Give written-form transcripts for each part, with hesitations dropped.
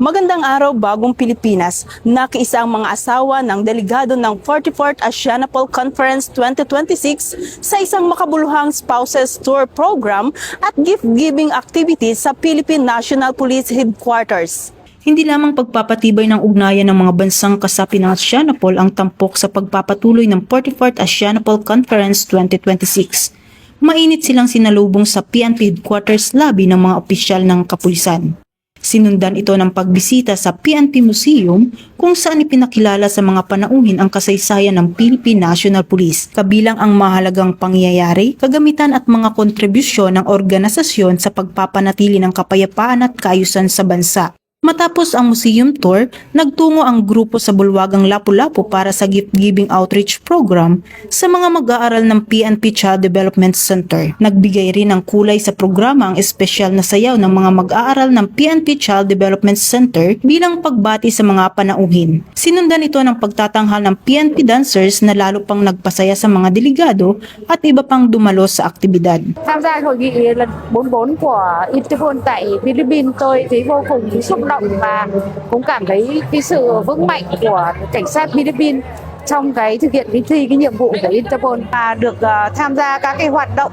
Magandang araw, Bagong Pilipinas. Nakiisa ang mga asawa ng delegado ng 44th Asianapol Conference 2026 sa isang makabuluhang spouses tour program at gift-giving activities sa Philippine National Police Headquarters. Hindi lamang pagpapatibay ng ugnayan ng mga bansang kasapi ng Asianapol ang tampok sa pagpapatuloy ng 44th Asianapol Conference 2026. Mainit silang sinalubong sa PNP Headquarters lobby ng mga opisyal ng kapulisan. Sinundan ito ng pagbisita sa PNP Museum kung saan ipinakilala sa mga panauhin ang kasaysayan ng Philippine National Police, kabilang ang mahalagang pangyayari, kagamitan at mga kontribusyon ng organisasyon sa pagpapanatili ng kapayapaan at kaayusan sa bansa. Matapos ang museum tour, nagtungo ang grupo sa bulwagang Lapu-Lapu para sa gift-giving outreach program sa mga mag-aaral ng PNP Child Development Center. Nagbigay rin ng kulay sa programa ang espesyal na sayaw ng mga mag-aaral ng PNP Child Development Center bilang pagbati sa mga panauhin. Sinundan ito ng pagtatanghal ng PNP dancers na lalo pang nagpasaya sa mga delegado at iba pang dumalo sa aktibidad. Tham gia hội nghị lần 44 của Interpol tại Philippines, tôi thấy vô cùng xúc động và cũng cảm thấy cái sự vững mạnh của cảnh sát Philippines trong cái thực hiện cái nhiệm vụ của Interpol, và được tham gia các cái hoạt động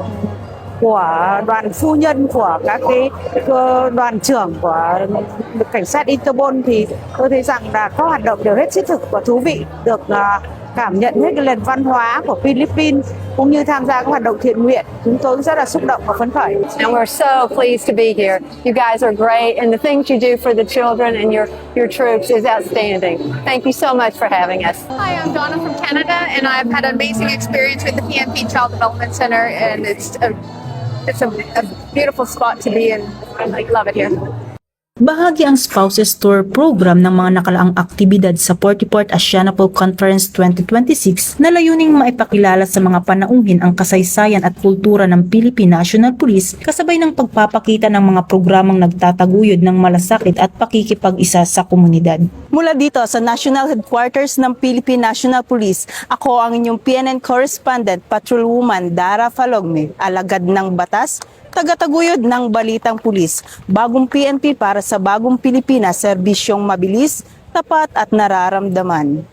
của đoàn phu nhân, của các cái đoàn trưởng của cảnh sát Interpol, thì tôi thấy rằng là các hoạt động đều hết sức thực và thú vị, được cảm nhận hết cái nền văn hóa của Philippines cũng như tham gia các hoạt động thiện nguyện. Chúng tôi cũng rất là xúc động và phấn khởi. And we're so pleased to be here. You guys are great, and the things you do for the children and your troops is outstanding. Thank you so much for having us. Hi, I'm Donna from Canada, and I've had an amazing experience with the PNP Child Development Center, and it's a beautiful spot to be in. I love it here. Bahagi ang spouses tour program ng mga nakalaang aktibidad sa 44th Asianapol Conference 2026 na layuning maipakilala sa mga panauhin ang kasaysayan at kultura ng Philippine National Police kasabay ng pagpapakita ng mga programang nagtataguyod ng malasakit at pakikipag-isa sa komunidad. Mula dito sa National Headquarters ng Philippine National Police, ako ang inyong PNN Correspondent, Patrolwoman Dara Falogme, alagad ng batas, tagataguyod ng Balitang Pulis, Bagong PNP para sa Bagong Pilipinas, serbisyong mabilis, tapat at nararamdaman.